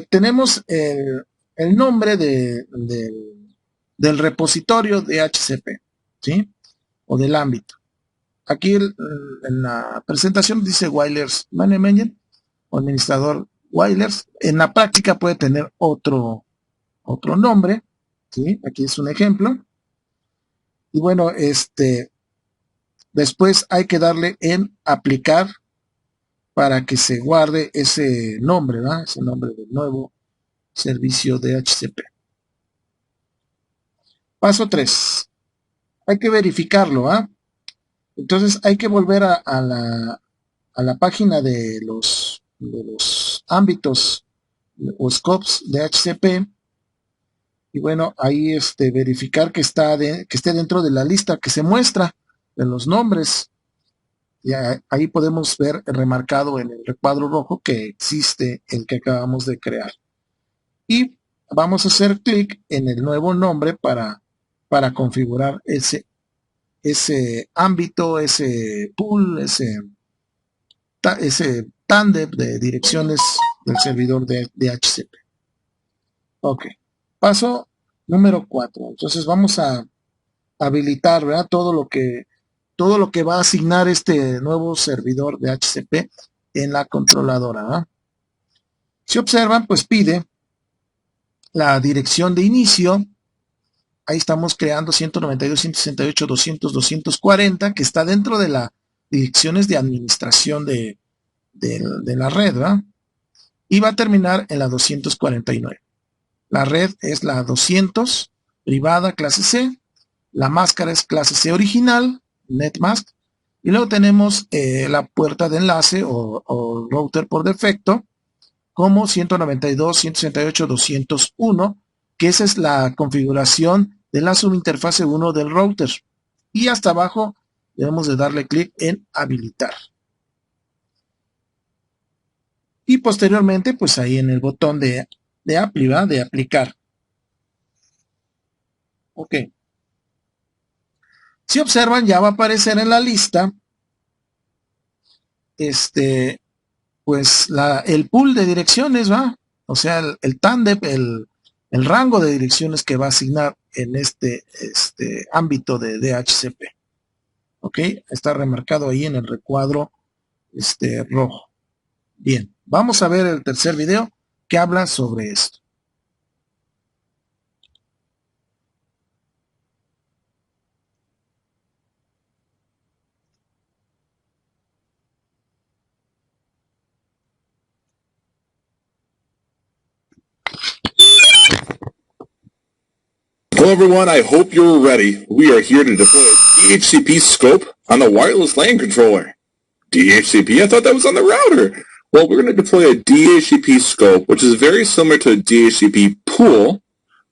tenemos el nombre del repositorio de DHCP, ¿sí? O del ámbito. Aquí en la presentación dice Wireless Management o administrador Wireless. En la práctica puede tener otro nombre, ¿sí? Aquí es un ejemplo. Y bueno, después hay que darle en aplicar para que se guarde ese nombre, ¿verdad? Ese nombre del nuevo servicio de DHCP. Paso 3. Hay que verificarlo, ¿ah? Entonces hay que volver a la página de los ámbitos o scopes de DHCP. Y bueno, ahí verificar que esté dentro de la lista que se muestra de los nombres. Y ahí podemos ver remarcado en el recuadro rojo que existe el que acabamos de crear. Y vamos a hacer clic en el nuevo nombre para configurar ese ámbito, ese pool, ese tándem de direcciones del servidor de DHCP. Ok. Paso número 4. Entonces vamos a habilitar, ¿verdad? Todo lo que va a asignar este nuevo servidor de DHCP en la controladora, ¿verdad? Si observan, pues pide la dirección de inicio. Ahí estamos creando 192.168.200.240, que está dentro de las direcciones de administración de la red, ¿verdad? Y va a terminar en la 249. La red es la 200, privada clase C, la máscara es clase C original, NetMask, y luego tenemos la puerta de enlace o router por defecto como 192.168.201, que esa es la configuración de la subinterfase 1 del router. Y hasta abajo debemos de darle clic en habilitar. Y posteriormente, pues ahí en el botón de aplicar. Ok. Si observan, ya va a aparecer en la lista pues el pool de direcciones, ¿va? O sea, el tándem, el rango de direcciones que va a asignar en este ámbito de DHCP. Ok, está remarcado ahí en el recuadro rojo. Bien, vamos a ver el tercer video que habla sobre esto. Hello everyone, I hope you're ready. We are here to deploy a DHCP scope on the wireless LAN controller. DHCP? I thought that was on the router. Well, we're going to deploy a DHCP scope, which is very similar to a DHCP pool,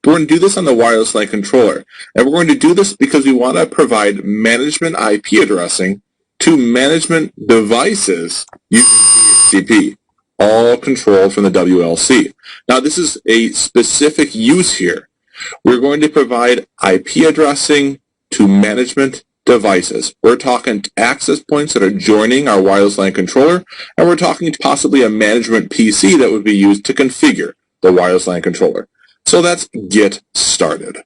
but we're going to do this on the wireless LAN controller. And we're going to do this because we want to provide management IP addressing to management devices using DHCP, all controlled from the WLC. Now, this is a specific use here. We're going to provide IP addressing to management devices. We're talking access points that are joining our wireless LAN controller, and we're talking possibly a management PC that would be used to configure the wireless LAN controller. So let's get started.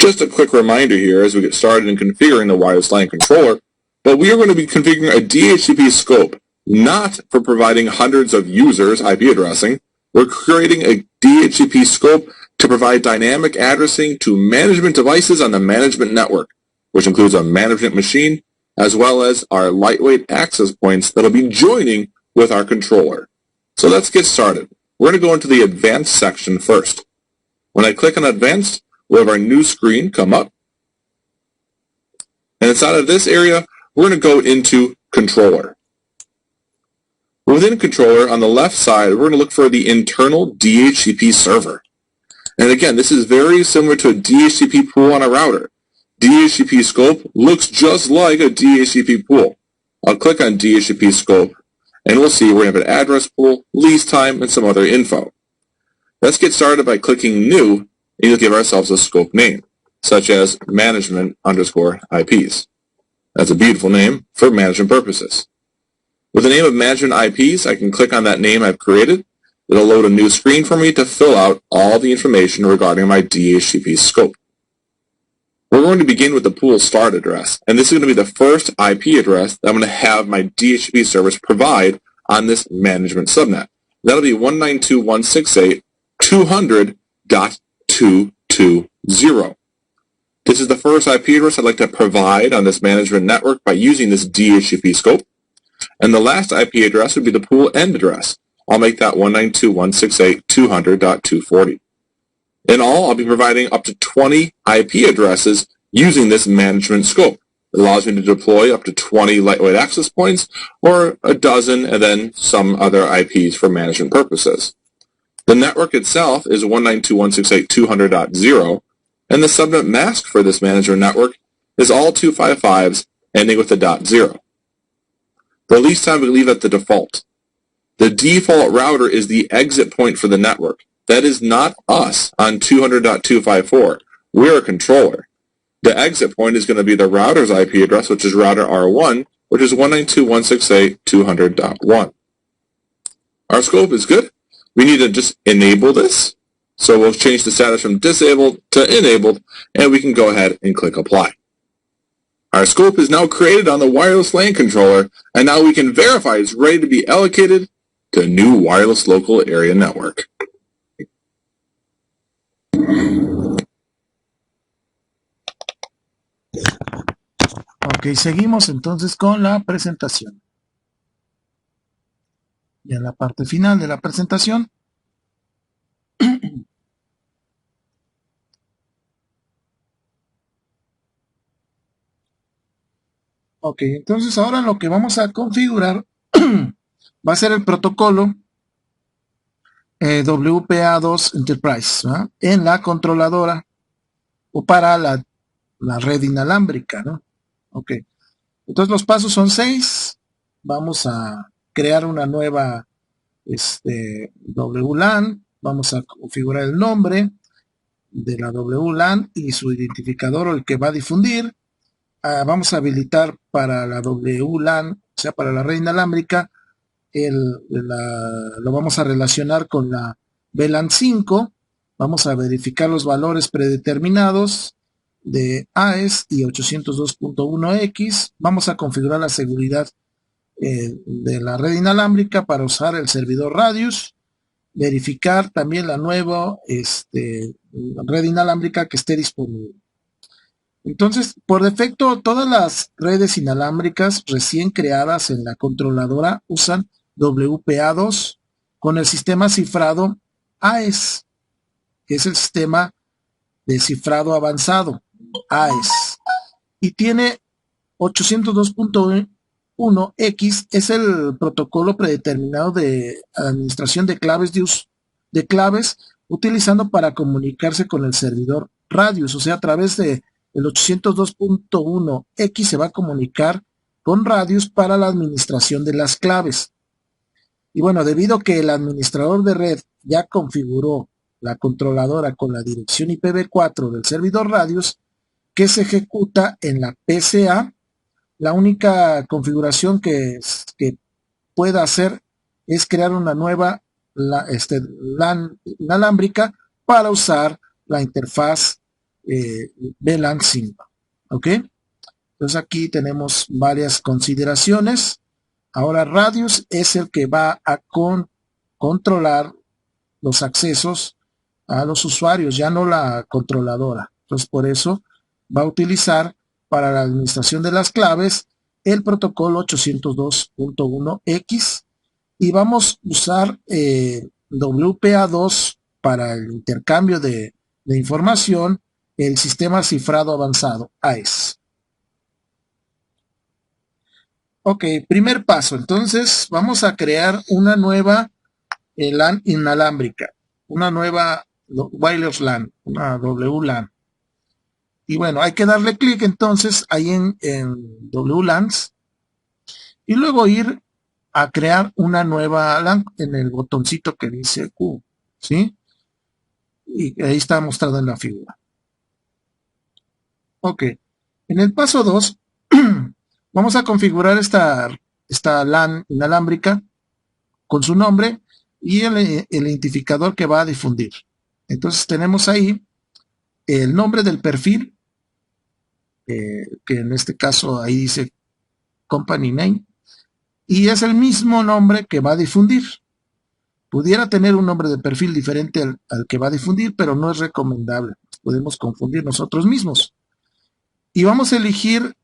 Just a quick reminder here as we get started in configuring the wireless LAN controller, but we are going to be configuring a DHCP scope, not for providing hundreds of users IP addressing. We're creating a DHCP scope to provide dynamic addressing to management devices on the management network, which includes a management machine, as well as our lightweight access points that will be joining with our controller. So let's get started. We're going to go into the Advanced section first. When I click on Advanced, we'll have our new screen come up. And inside of this area, we're going to go into Controller. Within Controller, on the left side, we're going to look for the internal DHCP server. And again, this is very similar to a DHCP pool on a router. DHCP scope looks just like a DHCP pool. I'll click on DHCP scope, and we'll see we're going to have an address pool, lease time, and some other info. Let's get started by clicking New, and you'll give ourselves a scope name, such as management_IPs. That's a beautiful name for management purposes. With the name of management IPs, I can click on that name I've created. It'll load a new screen for me to fill out all the information regarding my DHCP scope. We're going to begin with the pool start address, and this is going to be the first IP address that I'm going to have my DHCP service provide on this management subnet. That'll be 192.168.200.220. This is the first IP address I'd like to provide on this management network by using this DHCP scope. And the last IP address would be the pool end address. I'll make that 192.168.200.240. In all, I'll be providing up to 20 IP addresses using this management scope. It allows me to deploy up to 20 lightweight access points or a dozen and then some other IPs for management purposes. The network itself is 192.168.200.0, and the subnet mask for this management network is all 255s ending with a .0. The release time we leave at the default. The default router is the exit point for the network. That is not us on 200.254. We're a controller. The exit point is going to be the router's IP address, which is router R1, which is 192.168.200.1. Our scope is good. We need to just enable this. So we'll change the status from disabled to enabled, and we can go ahead and click apply. Our scope is now created on the wireless LAN controller, and now we can verify it's ready to be allocated to a new wireless local area network. Ok, seguimos entonces con la presentación. Y en la parte final de la presentación Ok, entonces ahora lo que vamos a configurar va a ser el protocolo WPA2 Enterprise, ¿no?, en la controladora o para la red inalámbrica, ¿no? Ok, entonces los pasos son 6. Vamos a crear una nueva WLAN. Vamos a configurar el nombre de la WLAN y su identificador o el que va a difundir. Vamos a habilitar para la WLAN, o sea, para la red inalámbrica, lo vamos a relacionar con la VLAN 5. Vamos a verificar los valores predeterminados de AES y 802.1x. Vamos a configurar la seguridad de la red inalámbrica para usar el servidor Radius. Verificar también la nueva red inalámbrica que esté disponible. Entonces, por defecto, todas las redes inalámbricas recién creadas en la controladora usan WPA2 con el sistema cifrado AES, que es el sistema de cifrado avanzado, AES, y tiene 802.1x, es el protocolo predeterminado de administración de claves utilizando para comunicarse con el servidor Radius, o sea, a través de el 802.1x se va a comunicar con Radius para la administración de las claves. Y bueno, debido a que el administrador de red ya configuró la controladora con la dirección IPv4 del servidor Radius, que se ejecuta en la PCA, la única configuración que pueda hacer es crear una nueva LAN inalámbrica para usar la interfaz VLAN 5. ¿Ok? Entonces aquí tenemos varias consideraciones. Ahora Radius es el que va a controlar los accesos a los usuarios, ya no la controladora. Entonces por eso va a utilizar para la administración de las claves el protocolo 802.1x y vamos a usar WPA2 para el intercambio de información, el sistema cifrado avanzado, AES. Ok, primer paso. Entonces vamos a crear una nueva LAN inalámbrica, una nueva wireless LAN, una WLAN. Y bueno, hay que darle clic entonces ahí en WLANs y luego ir a crear una nueva LAN en el botoncito que dice Q, ¿sí? Y ahí está mostrado en la figura. Ok, en el paso 2 vamos a configurar esta LAN inalámbrica con su nombre y el identificador que va a difundir. Entonces tenemos ahí el nombre del perfil, que en este caso ahí dice company name, y es el mismo nombre que va a difundir. Pudiera tener un nombre de perfil diferente al que va a difundir, pero no es recomendable. Podemos confundir nosotros mismos. Y vamos a elegir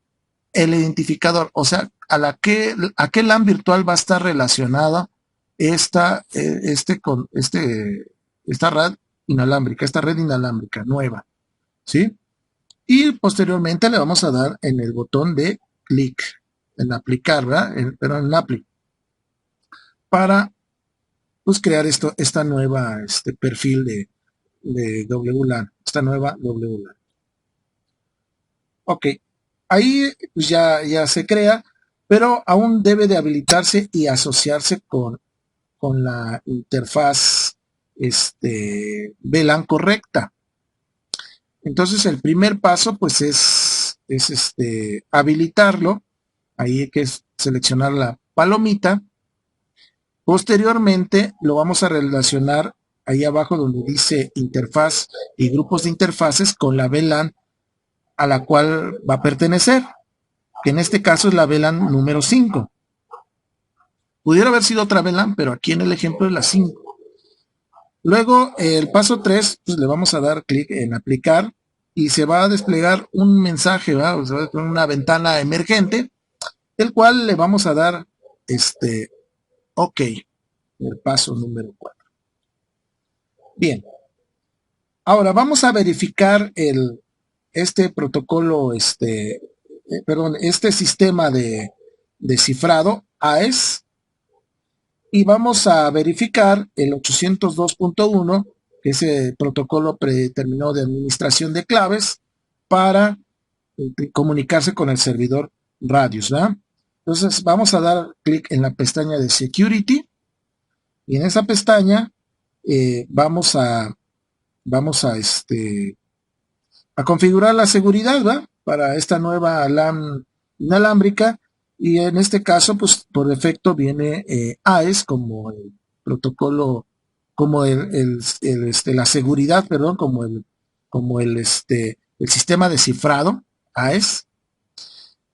el identificador, o sea, a qué LAN virtual va a estar relacionada esta red inalámbrica nueva, ¿sí? Y posteriormente le vamos a dar en el botón de clic, en aplicar, ¿verdad? Pero en apply, para pues crear esta nueva perfil de WLAN, esta nueva WLAN. Ok, ahí pues ya se crea, pero aún debe de habilitarse y asociarse con la interfaz VLAN correcta. Entonces el primer paso pues es habilitarlo. Ahí hay que seleccionar la palomita. Posteriormente lo vamos a relacionar ahí abajo donde dice interfaz y grupos de interfaces con la VLAN a la cual va a pertenecer, que en este caso es la VLAN número 5. Pudiera haber sido otra VLAN, pero aquí en el ejemplo es la 5. Luego, el paso 3, pues le vamos a dar clic en aplicar y se va a desplegar un mensaje, ¿verdad? O sea, una ventana emergente, el cual le vamos a dar OK, el paso número 4. Bien, ahora vamos a verificar este protocolo este sistema de cifrado AES, y vamos a verificar el 802.1, que es el protocolo predeterminado de administración de claves para comunicarse con el servidor Radius, ¿verdad? Entonces vamos a dar clic en la pestaña de Security, y en esa pestaña vamos a configurar la seguridad, ¿verdad?, para esta nueva LAN inalámbrica, y en este caso, pues por defecto viene AES como el protocolo, como la seguridad, perdón, como el sistema de cifrado AES,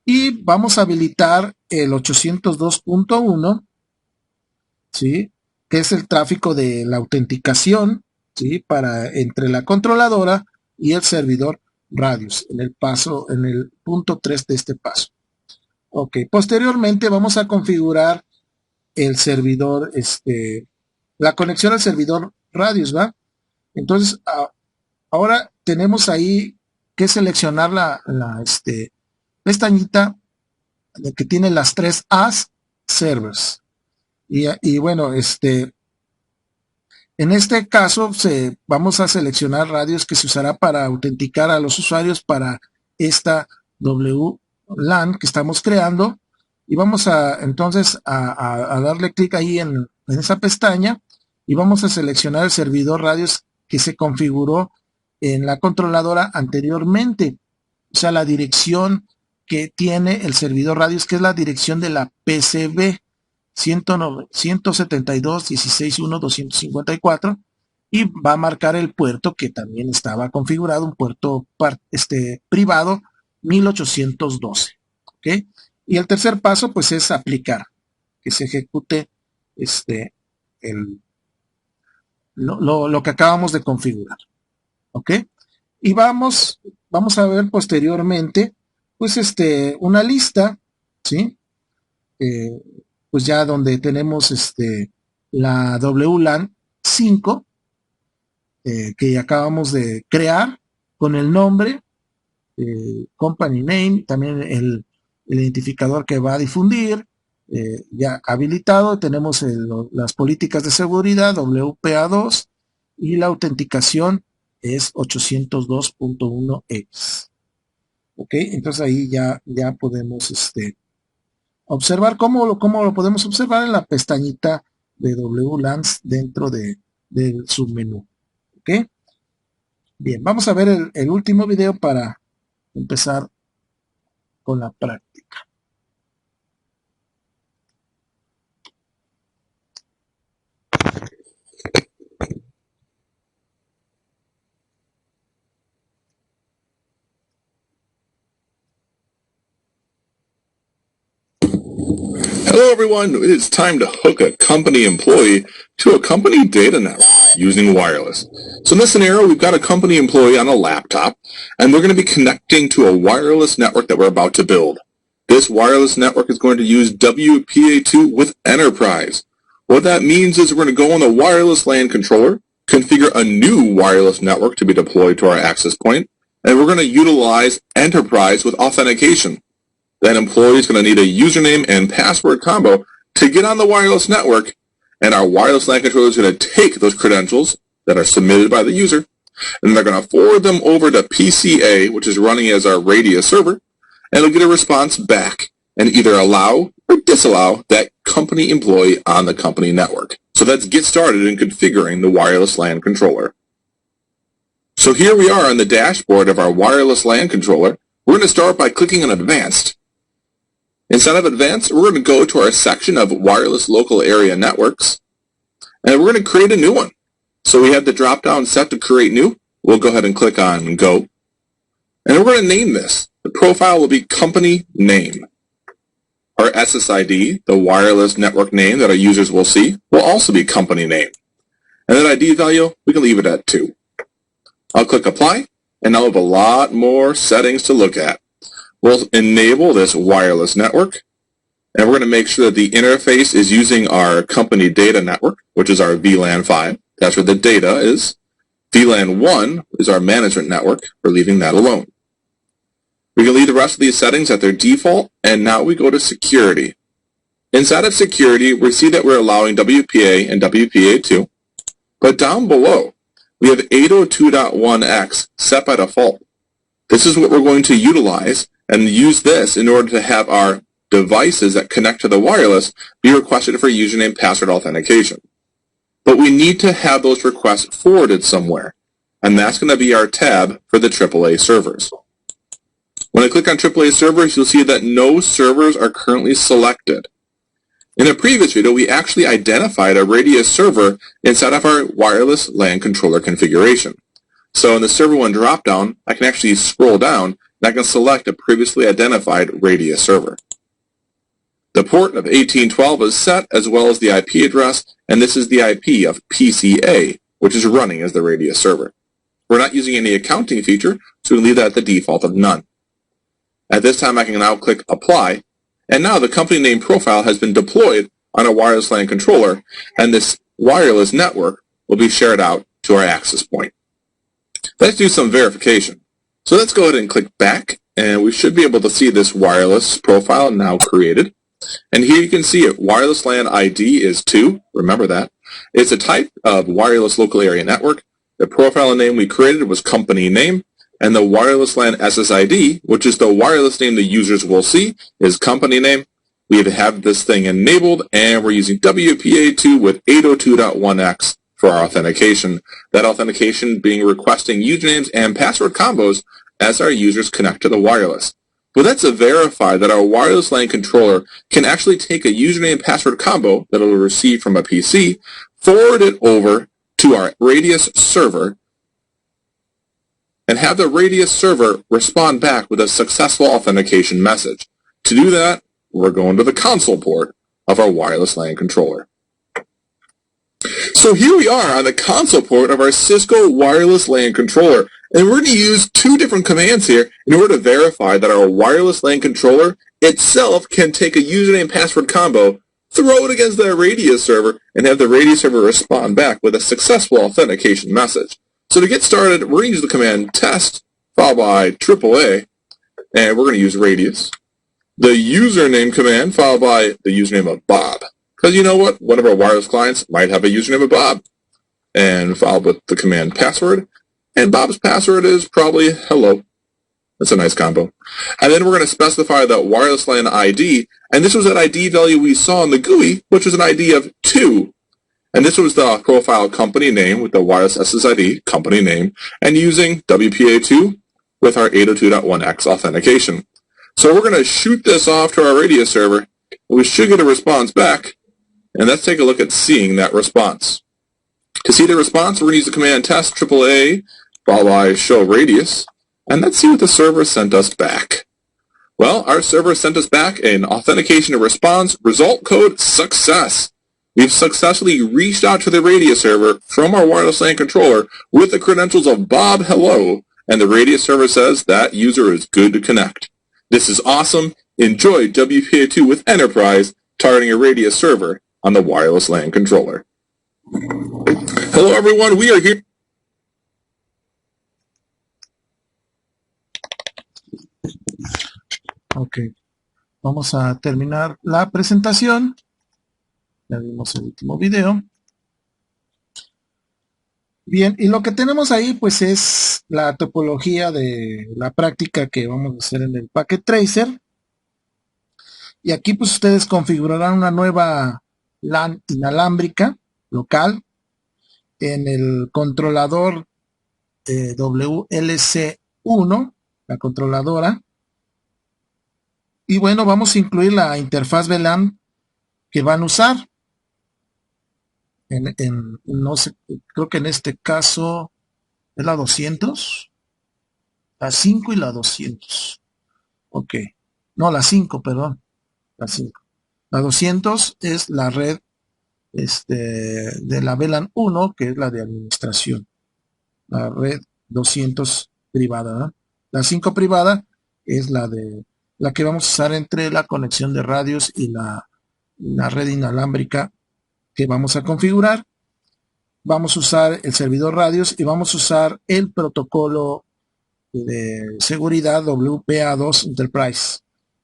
y vamos a habilitar el 802.1, ¿sí?, que es el tráfico de la autenticación, ¿sí?, entre la controladora y el servidor Radius, en el punto 3 de este paso. Ok, posteriormente vamos a configurar el servidor, la conexión al servidor Radius, ¿va? Entonces, ahora tenemos ahí que seleccionar la pestañita que tiene las 3 A's, servers. Y bueno, en este caso vamos a seleccionar Radius, que se usará para autenticar a los usuarios para esta WLAN que estamos creando, y vamos entonces a darle clic ahí en esa pestaña, y vamos a seleccionar el servidor Radius que se configuró en la controladora anteriormente, o sea, la dirección que tiene el servidor Radius, que es la dirección de la PCB 172.16.1.254, y va a marcar el puerto que también estaba configurado, un puerto privado 1812. ¿Ok? Y el tercer paso, pues, es aplicar, que se ejecute lo que acabamos de configurar. ¿Ok? Y vamos a ver posteriormente, pues, una lista, ¿sí?, pues ya donde tenemos la WLAN 5 que acabamos de crear, con el nombre, company name, también el identificador que va a difundir, ya habilitado. Tenemos las políticas de seguridad WPA2, y la autenticación es 802.1x. Ok, entonces ahí ya podemos observar cómo lo podemos observar en la pestañita de WLANs dentro del submenú. ¿Ok? Bien, vamos a ver el último video para empezar con la práctica. Hello everyone, it's time to hook a company employee to a company data network using wireless. So in this scenario, we've got a company employee on a laptop, and they're going to be connecting to a wireless network that we're about to build. This wireless network is going to use WPA2 with Enterprise. What that means is we're going to go on the wireless LAN controller, configure a new wireless network to be deployed to our access point, and we're going to utilize Enterprise with authentication. That employee is going to need a username and password combo to get on the wireless network, and our wireless LAN controller is going to take those credentials that are submitted by the user, and they're going to forward them over to PCA, which is running as our Radius server, and it'll get a response back and either allow or disallow that company employee on the company network. So let's get started in configuring the wireless LAN controller. So here we are on the dashboard of our wireless LAN controller. We're going to start by clicking on Advanced. Inside of Advanced, we're going to go to our section of Wireless Local Area Networks, and we're going to create a new one. So we have the drop-down set to create new. We'll go ahead and click on Go. And we're going to name this. The profile will be Company Name. Our SSID, the wireless network name that our users will see, will also be Company Name. And that ID value, we can leave it at 2. I'll click Apply, and I'll have a lot more settings to look at. We'll enable this wireless network, and we're going to make sure that the interface is using our company data network, which is our VLAN 5. That's where the data is. VLAN 1 is our management network. We're leaving that alone. We can leave the rest of these settings at their default, and now we go to security. Inside of security, we see that we're allowing WPA and WPA2, but down below, we have 802.1x set by default. This is what we're going to utilize and use this in order to have our devices that connect to the wireless be requested for username password authentication. But we need to have those requests forwarded somewhere, and that's going to be our tab for the AAA servers. When I click on AAA servers, you'll see that no servers are currently selected. In a previous video, we actually identified a Radius server inside of our wireless LAN controller configuration. So in the server one dropdown, I can actually scroll down and I can select a previously identified Radius server. The port of 1812 is set, as well as the IP address, and this is the IP of PCA, which is running as the Radius server. We're not using any accounting feature, so we leave that at the default of none. At this time, I can now click Apply, and now the company name profile has been deployed on a wireless LAN controller, and this wireless network will be shared out to our access point. Let's do some verification. So let's go ahead and click back, and we should be able to see this wireless profile now created. And here you can see it. Wireless LAN ID is 2. Remember that. It's a type of wireless local area network. The profile name we created was company name. And the wireless LAN SSID, which is the wireless name the users will see, is company name. We have this thing enabled, and we're using WPA2 with 802.1x for our authentication. That authentication being requesting usernames and password combos as our users connect to the wireless. Well, that's to verify that our wireless LAN controller can actually take a username and password combo that it will receive from a PC, forward it over to our Radius server, and have the Radius server respond back with a successful authentication message. To do that, we're going to the console port of our wireless LAN controller. So here we are on the console port of our Cisco wireless LAN controller, and we're going to use two different commands here in order to verify that our wireless LAN controller itself can take a username password combo, throw it against the Radius server, and have the Radius server respond back with a successful authentication message. So to get started, we're going to use the command test followed by AAA, and we're going to use Radius. The username command followed by the username of Bob. Because you know what? One of our wireless clients might have a username of Bob. And followed with the command password. And Bob's password is probably hello. That's a nice combo. And then we're going to specify the wireless LAN ID. And this was that ID value we saw in the GUI, which was an ID of 2. And this was the profile company name with the wireless SSID, company name, and using WPA2 with our 802.1x authentication. So we're going to shoot this off to our Radius server. We should get a response back. And let's take a look at seeing that response. To see the response, we're going to use the command test AAA followed by show Radius. And let's see what the server sent us back. Well, our server sent us back an authentication response result code success. We've successfully reached out to the Radius server from our wireless LAN controller with the credentials of Bob Hello, and the Radius server says that user is good to connect. This is awesome. Enjoy WPA2 with Enterprise, targeting a Radius server on the wireless LAN controller. Hello everyone, we are here. Ok, vamos a terminar la presentación. Ya vimos el último video. Bien, y lo que tenemos ahí pues es la topología de la práctica que vamos a hacer en el Packet Tracer. Y aquí pues ustedes configurarán una nueva LAN inalámbrica local en el controlador WLC1, la controladora. Y bueno, vamos a incluir la interfaz VLAN que van a usar. No sé, creo que en este caso es la 200, la 5 y la 200. Ok, no, la 5, perdón, la 5. La 200 es la red de la VLAN 1, que es la de administración. La red 200 privada, ¿no? La 5 privada es la que vamos a usar entre la conexión de radios y la red inalámbrica que vamos a configurar. Vamos a usar el servidor radios y vamos a usar el protocolo de seguridad WPA2 Enterprise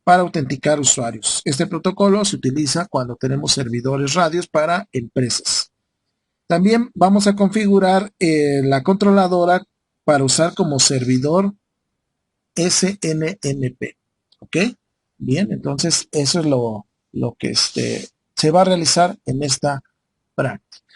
para autenticar usuarios. Este protocolo se utiliza cuando tenemos servidores radios para empresas. También vamos a configurar la controladora para usar como servidor SNMP. ¿Ok? Bien, entonces eso es lo que se va a realizar en esta práctica.